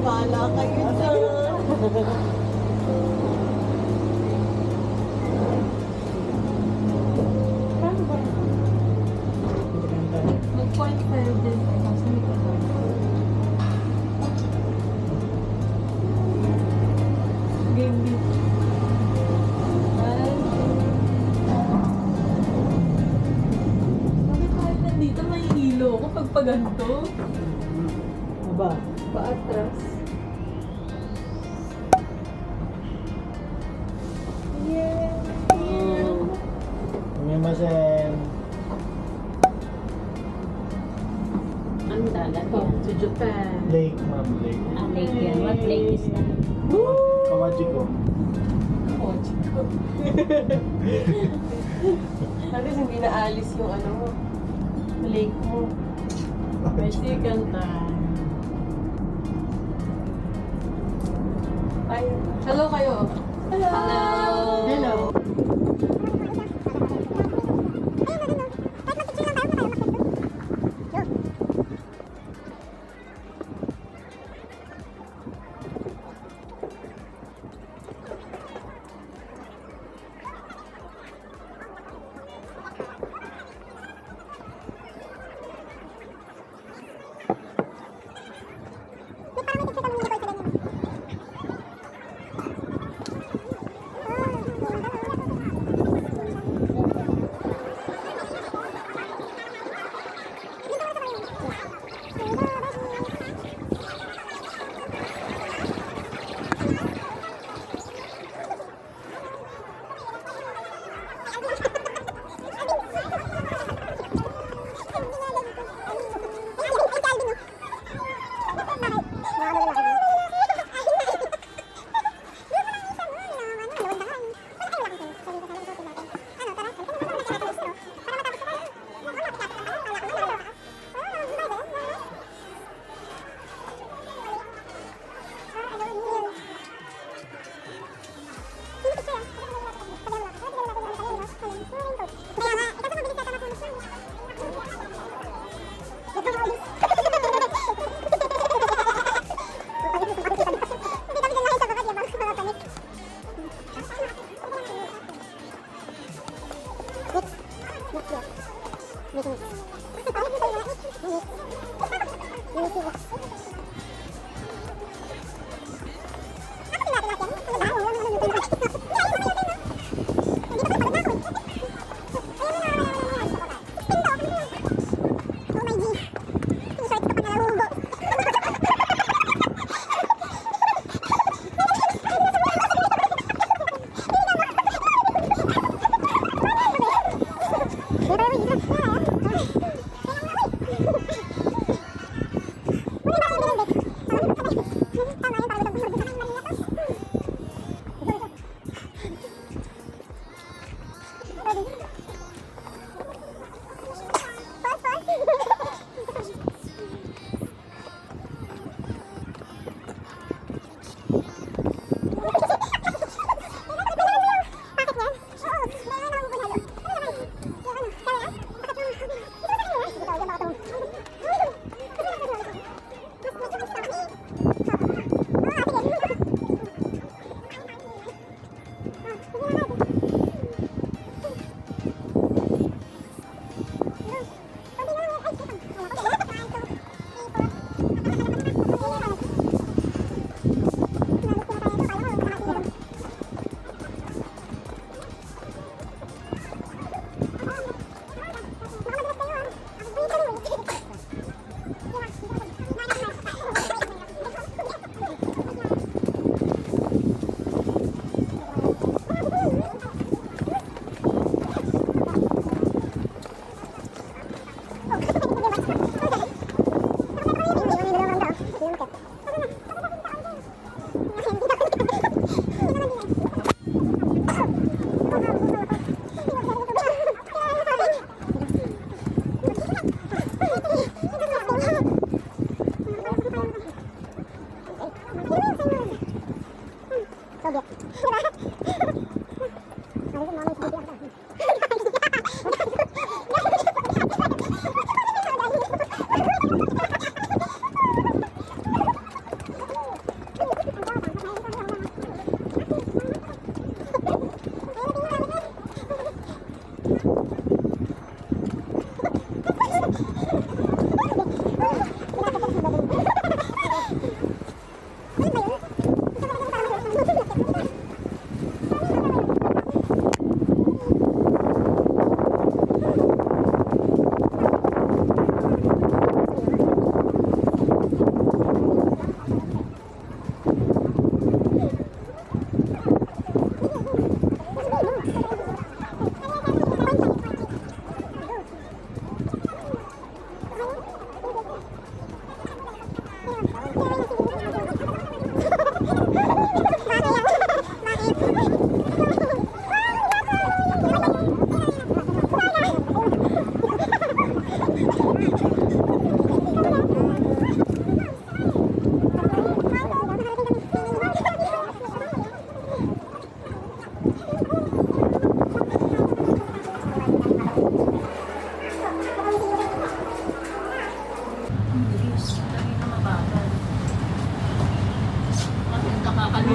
Bala kayo dyan. Mag-0.5 din. Kasi may kasama. Game beat. Bakit kahit nandito may hilo ko pag paganto? Aba, Paatras. Sumimasen. Ang dagat Oh, yan. sa Japan. Lake, ma'am, lake. Ang lake yan. What lake is that? Kawajiko. Oh, chico. at least hindi naalis yung ano mo. Lake mo. Mexican time. Ay, hello kayo. Hello! Hello.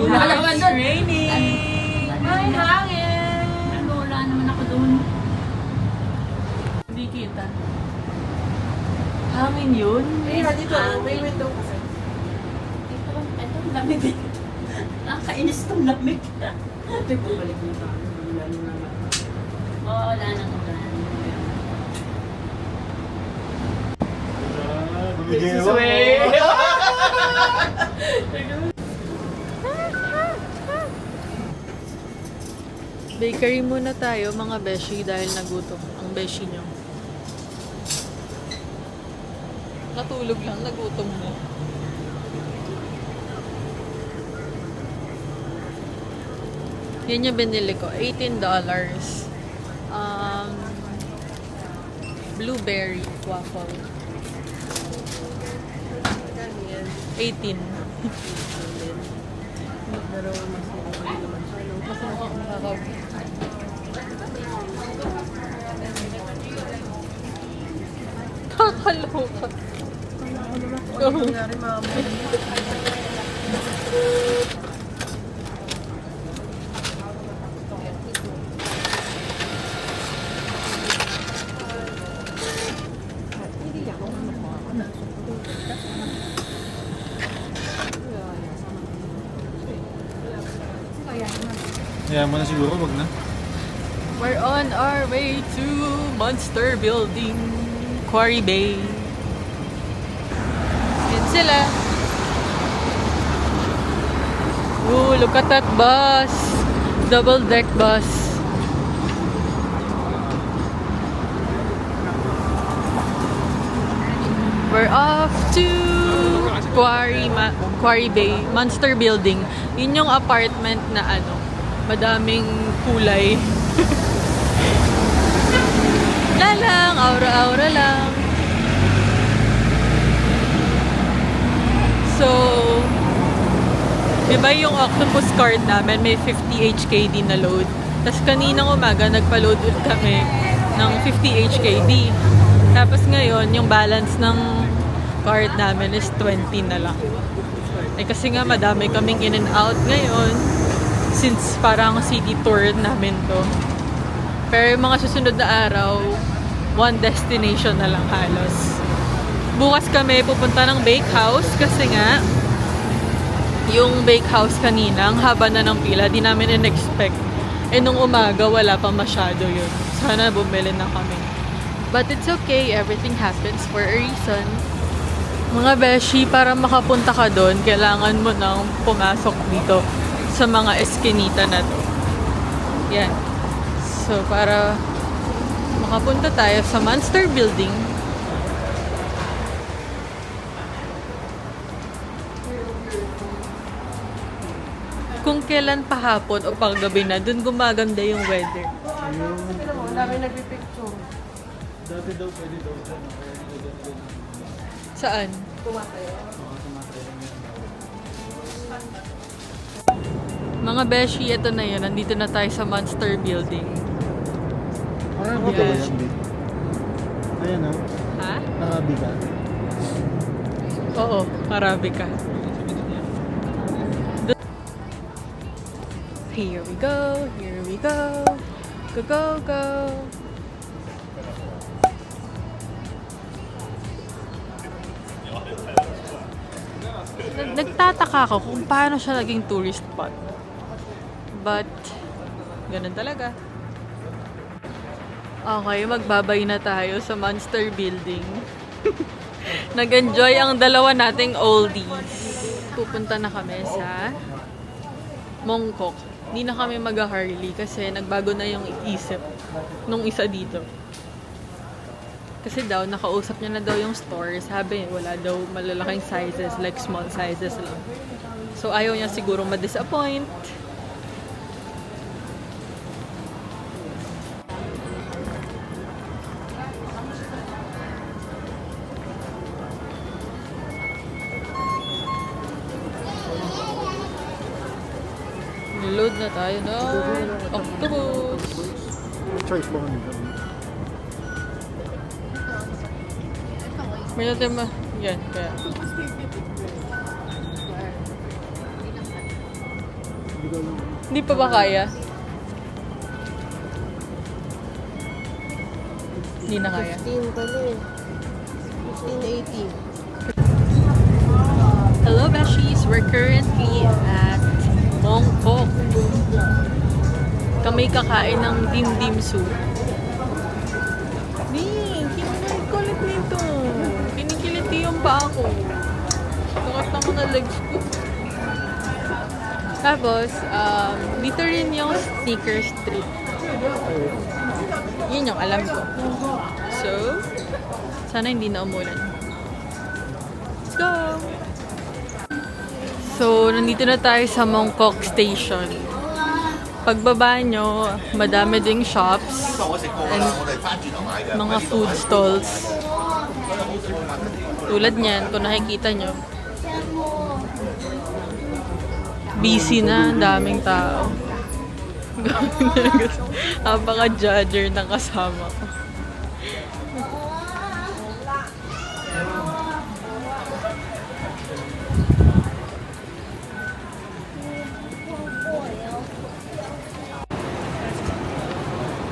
It's raining! Ay, hangin! Wala naman ako doon. Hindi kita. Hangin yun? Dito, may window kasi. Ito, lamig din. Nakakainis tong lamig. Ito, bumalik na tayo. Lalo na lang. Oo, wala nang ulan. Bumigay ako. Bakery muna tayo mga beshi dahil nagutom ang beshi nyo. Natulog lang, nagutom na. Yan yung binili ko. $18. Blueberry waffle. 18. Pero mas okay naman siya. Mas nakakawin. Kakaloka. Ano nangyari, mama? Kaya mo na siguro, wag na. We're on our way to Monster Building, Quarry Bay. Yan sila. Ooh, look at that bus. Double deck bus. We're off to Quarry Bay, Monster Building. Yun yung apartment na madaming kulay. Wala lang, aura-aura lang. So, diba yung octopus card namin, may 50 HKD na load. Tapos kaninang umaga, nagpa-load ulit kami ng 50 HKD. Tapos ngayon, yung balance ng card namin is 20 na lang. Eh kasi nga madami kaming in and out ngayon since parang city tour namin to. Pero yung mga susunod na araw, one destination na lang halos. Bukas kami pupunta ng bake house kasi nga yung bake house kanina, ang haba na ng pila, di namin in-expect. Eh nung umaga, wala pa masyado yun. Sana bumili na kami. But it's okay, everything happens for a reason. Mga beshi, para makapunta ka doon, kailangan mo nang pumasok dito sa mga eskinita na to. Yan. So, para makapunta tayo sa Monster Building, kung kailan pahapon o paggabi na, doon gumaganda yung weather. Ang dami nagpipicture. Dati daw, pwede daw. Kaya nilagyan. Saan? Tumatayo. Mga beshi, ito na yun. Nandito na tayo sa Monster Building. Parang ako ba yan, babe? Ayan o. Ha? Nakabi ka. Oo, Arabic ka. Here we go, here we go. Go, go, go. Nagtataka ako kung paano siya naging tourist spot. But, ganun talaga. Okay, magbabay na tayo sa Monster Building. Nag-enjoy ang dalawa nating oldies. Pupunta na kami sa Mongkok. Hindi na kami mag-Harley kasi nagbago na yung isip nung isa dito. Kasi daw, nakausap niya na daw yung store. Sabi, wala daw malalaking sizes, like small sizes lang. So, ayaw niya siguro ma-disappoint. Niload na tayo na octopus. Choice mo kanina. May natin yan, kaya. Hindi ko alam. Hindi pa ba kaya? Hindi na kaya. 15 pala eh. 1580. Hello, Beshies! We're currently at Mongkok. Kami kakain ng dim dim sum. Kulit nito. Kinikiliti yung paa ko. Sakit ako na legs ko. Tapos, dito rin yung sneaker street. Yun yung alam ko. So, sana hindi na umulan. Let's go! So, nandito na tayo sa Mongkok Station. Pagbaba nyo, madami ding shops and mga food stalls. Tulad niyan, kung nakikita nyo. Busy na, ang daming tao. Napaka-judger ng kasama ko.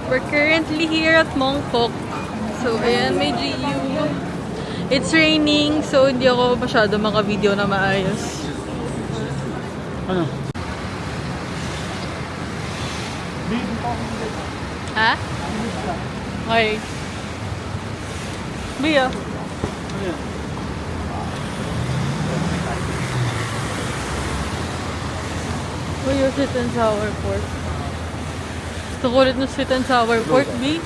We're currently here at Mongkok. So, ayan, may GU. It's raining, so hindi ako masyado maka-video na maayos. Ano? Ha? Okay. Bia. Ano yan? Uy, yung sweet and sour pork. Gusto ko ulit ng sweet and sour pork, B.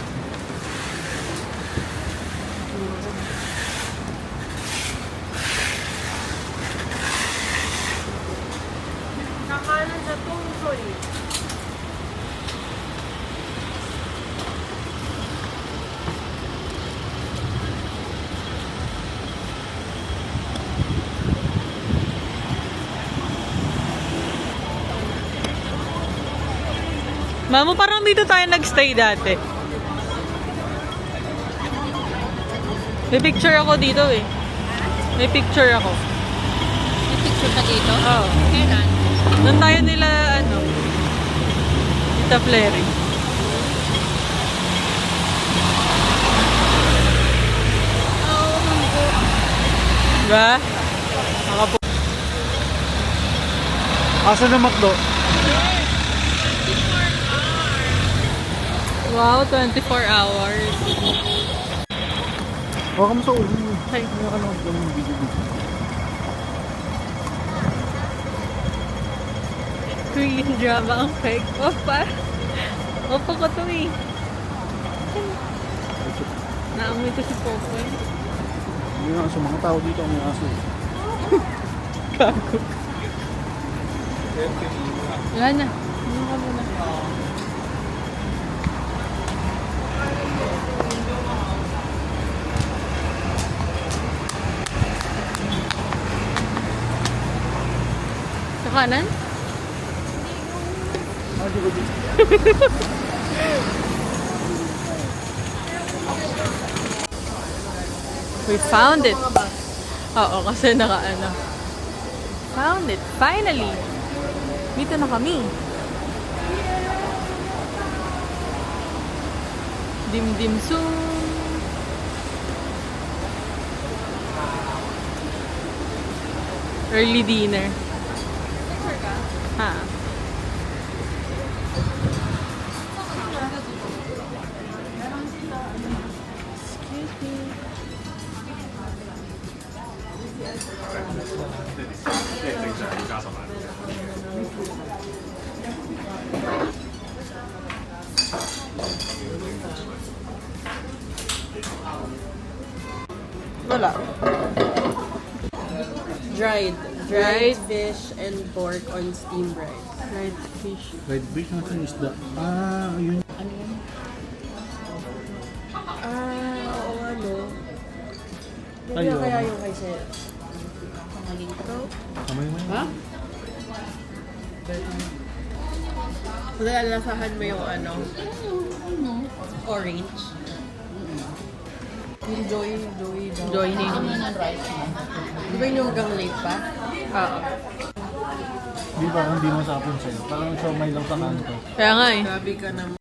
Nakalan sa tungsoy. Mamo, parang dito tayo nagstay dati. May picture ako dito eh. May picture ako. May picture ka dito? Oo. Kailan? Doon tayo nila, Tita Flery. Diba? Asa na McDo? Wow, 24 hours. Huwag ka mo sa ulo. Ay. Hindi ka lang ng video. Korean drama ang fake. Opa. Opa ko to eh. Naamoy ko si Popoy. Hindi nga aso. Mga tao dito ang may aso. Gago. Wala na. Ano ka muna? Sa kanan? Hindi ko dito. We found it. Oo, kasi naka-ano. Found it. Finally. Dito na kami. Dim dim sum. Early dinner. Ha. Excuse me. Wala. Dried. Dried? Fish and pork on steamed rice. Fried fish. Fried fish natin isda. Ah, yun. Oo nga no. Hindi Ayun. kaya yung kay Sir. Kamay mo yun. Lalasahan mo yung orange. Yung Joy. Joining. Di ba yung hanggang late pa? Oo. Di ba kung di masapon sa'yo? Parang siomay lang sa kanto. Kaya nga eh. Grabe ka naman.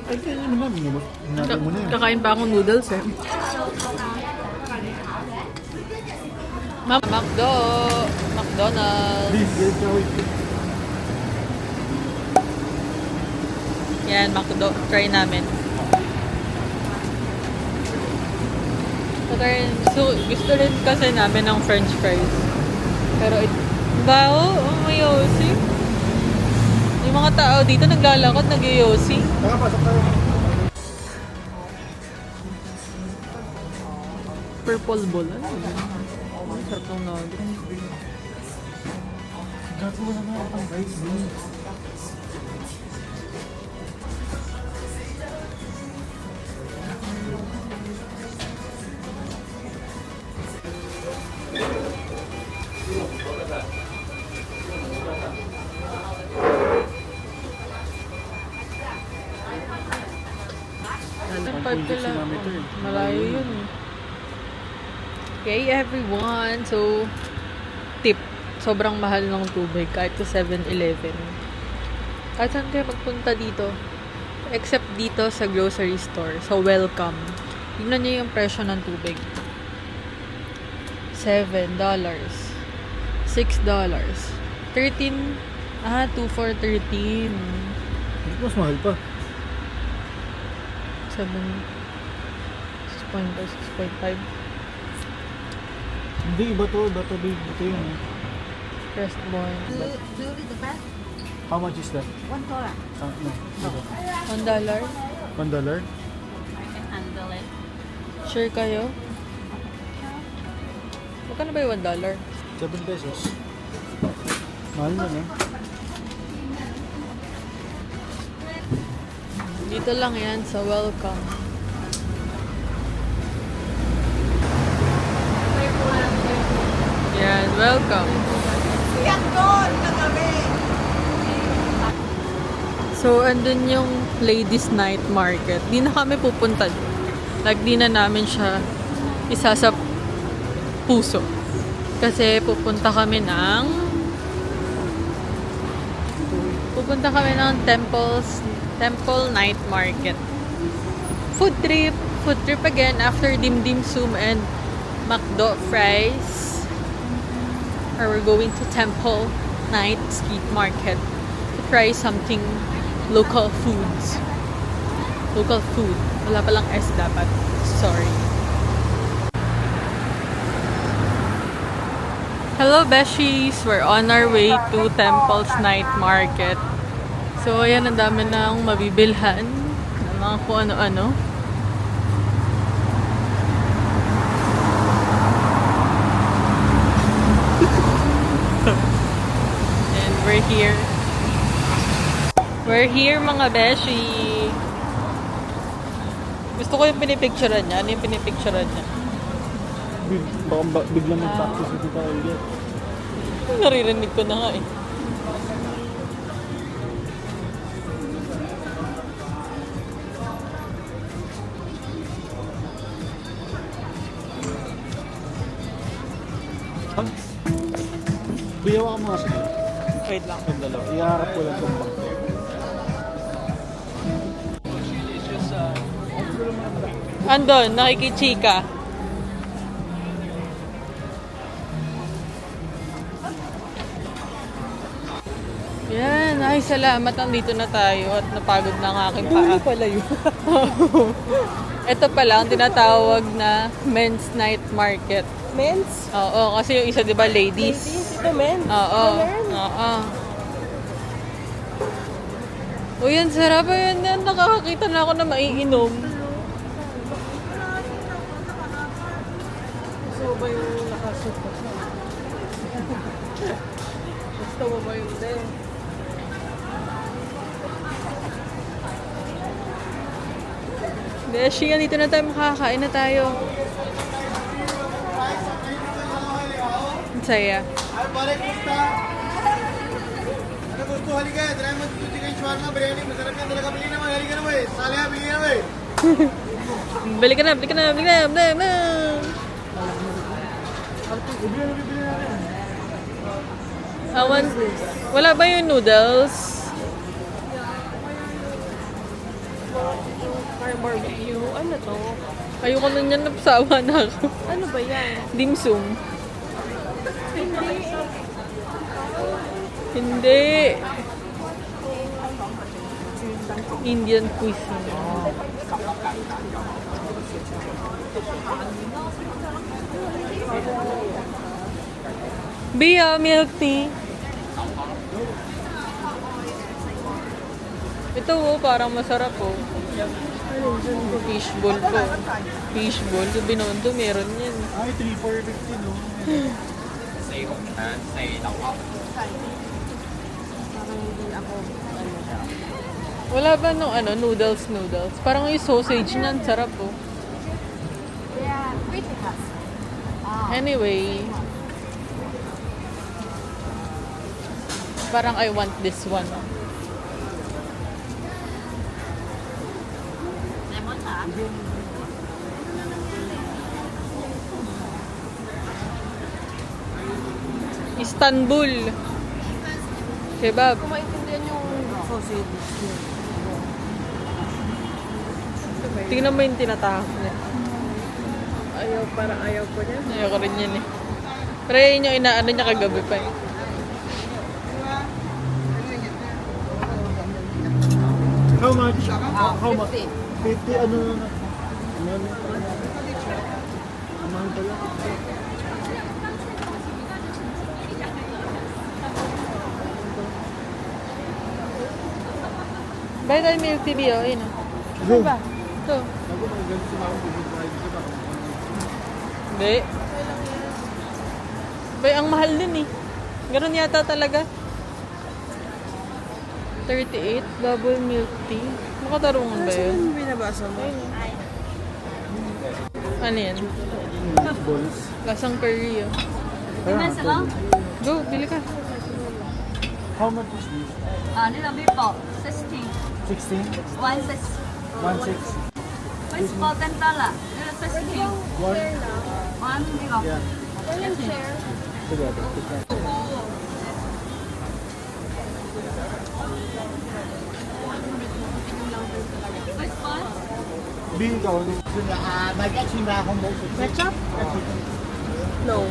Ay, kaya yun naman. Hinatay mo na yun. Kakain pa akong noodles eh. McDonald's. Please, get it away. Yan, try namin. So, gusto rin kasi namin ng french fries. Pero, baho, may yosi. Yung mga tao dito naglalakad, nag-yosi. Tara, pasok tayo. Purple bowl, ano yun? Ang sarap ng nuggets. Gagawa na nga ang rice mo. Malayo yun. Okay, everyone. So, tip. Sobrang mahal ng tubig kahit sa 7-Eleven. Kahit saan kayo magpunta dito. Except dito sa grocery store. So, welcome. Tingnan niyo yung presyo ng tubig. $7. $6. 13. 2 for 13. Mas mahal pa. 7. 6.5. 6.5. Hindi, iba to. Iba to, babe. Ito yun. First born. Do you read the back? How much is that? $1. No. $1? $1? I can handle it. Sure kayo? Magkano ba yung $1? 7 pesos. Mahal na eh. Dito lang yan sa welcome. Yan, welcome. So, andun yung ladies night market. Di na kami pupunta doon. Like, di na namin siya isa sa puso. Kasi pupunta kami ng Temple Night Market. Food trip again after Dim Dim Sum and McDo fries. Or we're going to Temple Night Street Market to try something local foods. Local food. Wala palang S dapat. Sorry. Hello, Beshies! We're on our way to Temple's Night Market. So, ayan, ang dami nang mabibilhan ng mga kung ano-ano. And we're here. We're here, mga Beshi! Gusto ko yung pinipicturean niya. Ano yung pinipicturean niya? Baka biglang mag-practice ito tayo ulit. Naririnig ko na nga eh. Kuya, waka mo kasi. Wait lang. Yung dalawa. Iharap ko lang itong bang. Andon, nakikichika. Yan, ay salamat. Nandito na tayo at napagod na ang aking paa. Pala yun. Ito pala ang tinatawag na men's night market. Men's? Oo, kasi yung isa 'di ba ladies? Ito men's. Oo. Oo. O yan, sarap yan. Nakakakita na ako na maiinom. Gusto mo ba yung nakasuot ko siya? Gusto mo ba yung din? Beshi, dito na tayo makakain na tayo. Ang saya. Ay, pare, kumusta? Ano gusto? Halika, try mo dito chicken shawarma, biryani, masarap yan talaga. Bili naman, halika na wey. Sali ha, bili na wey. Balik ka na, balik ka na, balik ka na, balik ka na. Bibili na rin. Awan, wala ba yung noodles? Barbecue. Ano to? Ayoko na niyan, napasawa na ako. Ano ba yan? Dimsum. Hindi. Indian cuisine. Bia, milk tea. Ito oh, parang masarap oh. Fishball po. Fishball. Sa Binondo, meron yan. Ay, 3,450 no? Wala ba nung noodles? Parang yung sausage niyan, sarap oh. Yeah, pretty fast. Anyway. Parang I want this one. Lemon ha? Istanbul. Kebab. Kung maintindihan yung sausage. Tingnan mo yung tinatahak niya. Parang ayaw ko niya. Ayoko rin yan eh. Pero yun yung inaano niya kagabi pa eh. How much? How much? 50 ano na? Mahal pala. Bakit tayo milk tea oh? Ayun oh. Go. Ba? Ito. Ako magalit sila akong bibigay dito ba? Hindi. Bay, ang mahal din eh. Ganun yata talaga. 38, double milk tea. Makatarungan ba yun? Ano binabasa mo? Ano yan? Balls. Lasang curry oh. Tingnan sila. Go, bili ka. How much is this? Nila bipo. 16. 16? 1.6. 1.6? Where's po $10? Nila 16. 1? 1 dito. Yeah. share. Together. Where's po? Bingo. Ketchup? No.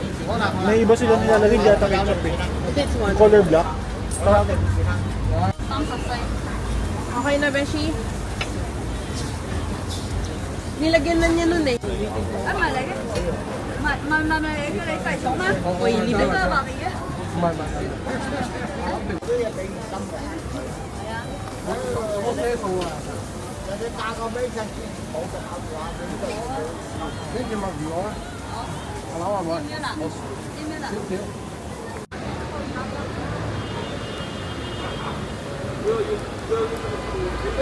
May iba sila nilalagay yata ketchup eh. This one. Color black. Thumbs up sa'yo. Okay na, Beshi? Nilagyan na niya nun eh. Ah, malagay. Malagay ka na isa. Ma? Okay, libre. Ito, makikita. Yun na. Yun na.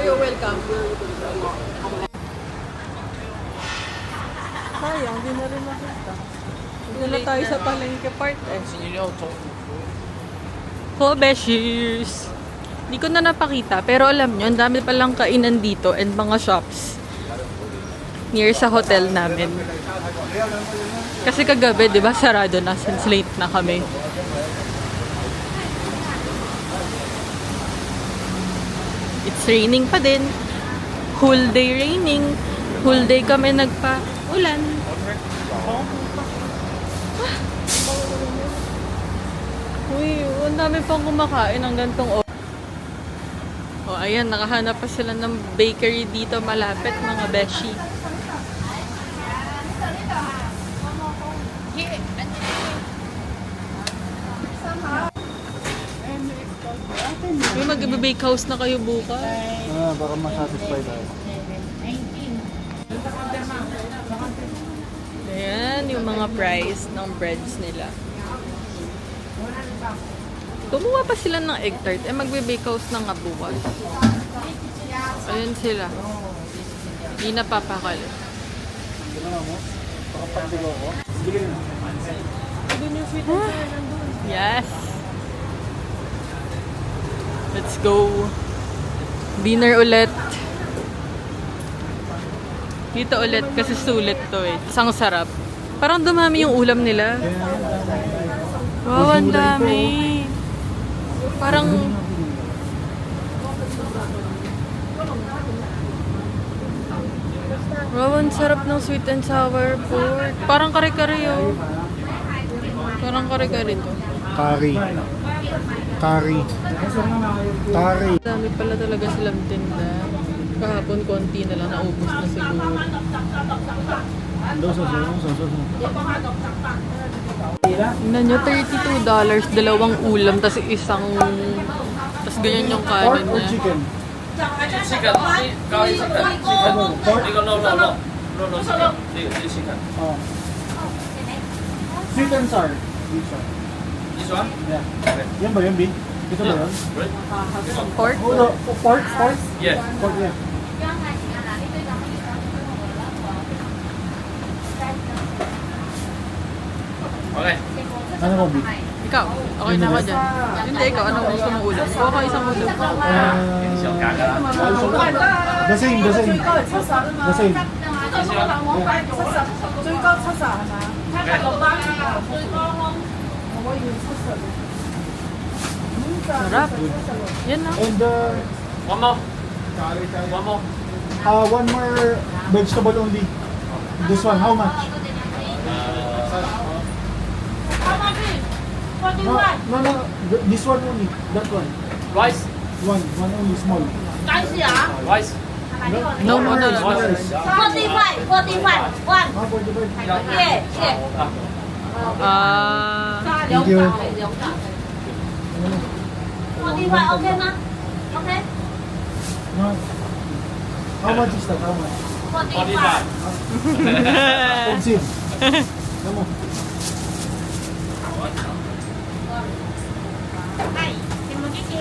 You're welcome. Sayang, di na rin makita. Hindi na tayo sa palengke part eh. Ho, beshies! Hindi ko na napakita, pero alam nyo, ang dami palang kainan dito and mga shops near sa hotel namin. Kasi kagabi, di ba, sarado na since late na kami. It's raining pa din. Whole day raining. Whole day kami nagpa-ulan. Uy, ang dami pang kumakain ng gantong oh, ayan, nakahanap pa sila ng bakery dito malapit, mga beshi. Uy, mag-bake house na kayo bukas. Baka masatisfy tayo. Ayan, yung mga price ng breads nila. Kumuha pa sila ng egg tart. Magbe-bake house na nga bukas. Ayan sila. Hindi na papakali. Ginawa mo? Pakapagdigo ko? Sige na. Doon yung sweet and sour nandun. Yes! Let's go! Dinner ulit. Dito ulit kasi sulit to eh. Tapos ang sarap. Parang dumami yung ulam nila. Wow, ang dami. Parang... Wow, ang sarap ng sweet and sour pork. Parang kare-kare oh. Parang kare-kare to. Curry. Curry. Curry. Dami pala talaga silang tinda. Kahapon konti na lang, naubos na siguro. Tingnan nyo, $32, dalawang ulam, tas isang... Tas ganyan yung Pork kanin or niya. chicken? Chicken, curry chicken. Ano? Pork? No, chicken. Chicken. Oh. Sweet and sour. Sweet sour. This one? Yeah. Yan ba yun, B? Ito ba yun? Right? Pork? Oh, no. Pork? Pork? Yeah. Pork, yeah. Okay. Ano mo, B? Ikaw, okay na ako dyan. Hindi, ikaw, anong gusto mong ulam? Kuha ka isang ulam. The same, the same. The same. Sarap. Yan na. And One more. One more. one more vegetable only. This one, how much? No, no, no. This one only. That one. Rice. One only small. Rice. No, no, no. Rice, rice. 45, 45, one. Ah, 45. Yeah, yeah. Thank you. 45 okay 吗 Okay? No. How much is that? How much? 45. 45. Expensive. Come on. はい、手向き系。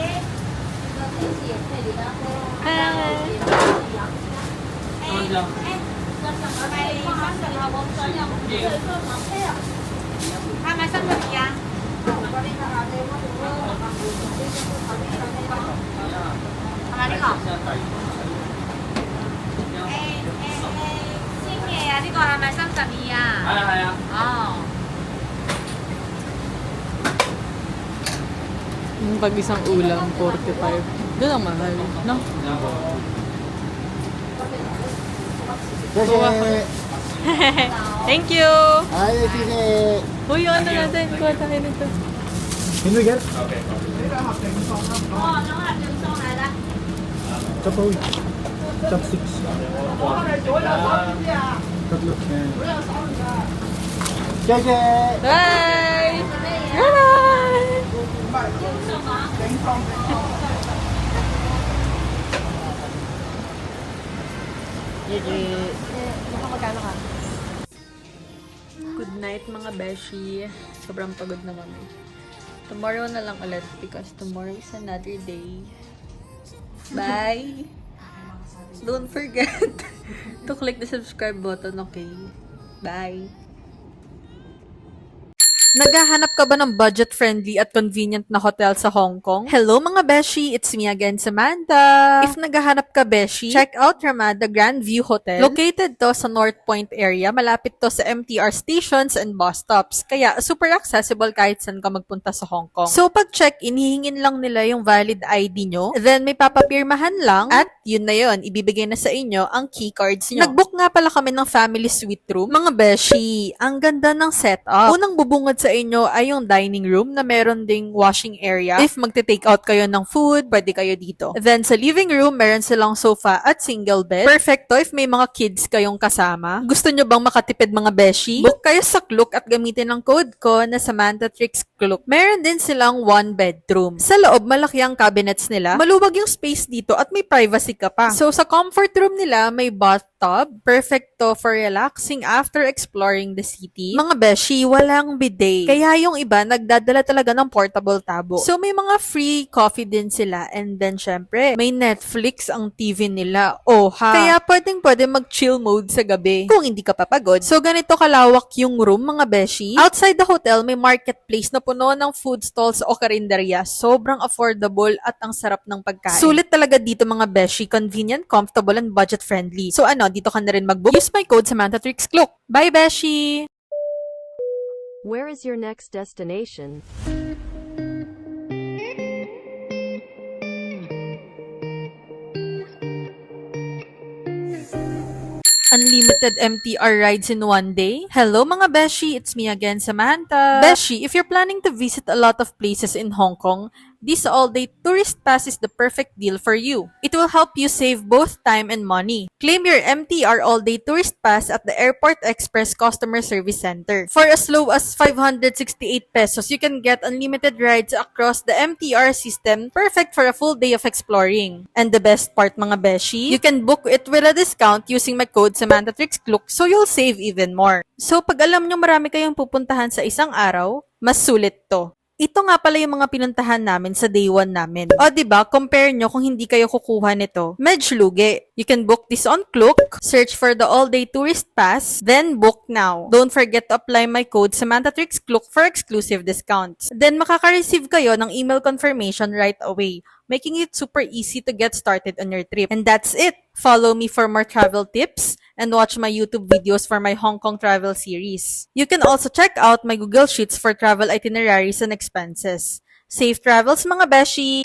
他买什么呀？哪里好？新嘅啊，呢個係咪32啊？係啊。哦。 Yung pag isang ulam, 45. Doon ang mahal, no? Kasi, Thank you! ay, sige. Uy, ano natin? Kuha tayo nito. Can we get? 哦，等下就送来了。 Chop chopsticks. Tatlo. Sige. Bye! Bye! Good night mga beshi. Sobrang pagod na kami. Tomorrow na lang ulit because tomorrow is another day. Bye! Don't forget to click the subscribe button, okay? Bye! Naghahanap ka ba ng budget-friendly at convenient na hotel sa Hong Kong? Hello mga beshi! It's me again, Samantha! If naghahanap ka beshi, check out Ramada Grand View Hotel. Located to sa North Point area, malapit to sa MTR stations and bus stops. Kaya super accessible kahit saan ka magpunta sa Hong Kong. So pag check-in, hihingin lang nila yung valid ID nyo, then may papapirmahan lang, at yun na yun, ibibigay na sa inyo ang key cards nyo. Nag-book nga pala kami ng family suite room. Mga beshi, ang ganda ng setup. Unang bubungad sa inyo ay yung dining room na meron ding washing area. If magte-take out kayo ng food, pwede kayo dito. Then sa living room, meron silang sofa at single bed. Perfecto if may mga kids kayong kasama. Gusto nyo bang makatipid mga beshi? Book kayo sa Klook at gamitin ang code ko na Samantha Tricks Klook. Meron din silang 1 bedroom. Sa loob, malaki ang cabinets nila. Maluwag yung space dito at may privacy ka pa. So, sa comfort room nila, may bathtub. Perfect to for relaxing after exploring the city. Mga beshi, walang bidet. Kaya yung iba, nagdadala talaga ng portable tabo. So, may mga free coffee din sila. And then, syempre, may Netflix ang TV nila. Oh, ha? Kaya pwede mag-chill mode sa gabi kung hindi ka papagod. So, ganito kalawak yung room, mga beshi. Outside the hotel, may marketplace na puno ng food stalls o karinderya. Sobrang affordable at ang sarap ng pagkain. Sulit talaga dito, mga beshi. Convenient, comfortable, and budget-friendly. So, dito ka na rin mag-book. Use my code Samantha Tricks Klook. Bye, beshi! Where is your next destination? Unlimited MTR rides in one day? Hello mga Beshi, it's me again, Samantha. Beshi, if you're planning to visit a lot of places in Hong Kong, this all-day tourist pass is the perfect deal for you. It will help you save both time and money. Claim your MTR all-day tourist pass at the Airport Express Customer Service Center. For as low as 568 pesos, you can get unlimited rides across the MTR system, perfect for a full day of exploring. And the best part, mga Beshi, you can book it with a discount using my code Samantha Tricks Klook, so you'll save even more. So pag alam nyo marami kayong pupuntahan sa isang araw, mas sulit to. Ito nga pala yung mga pinuntahan namin sa day 1 namin. O diba, compare nyo kung hindi kayo kukuha nito. Medyo lugi. You can book this on Klook, search for the all-day tourist pass, then book now. Don't forget to apply my code Samantha Tricks Klook for exclusive discounts. Then makaka-receive kayo ng email confirmation right away, making it super easy to get started on your trip. And that's it! Follow me for more travel tips and watch my YouTube videos for my Hong Kong travel series. You can also check out my Google Sheets for travel itineraries and expenses. Safe travels, mga beshi!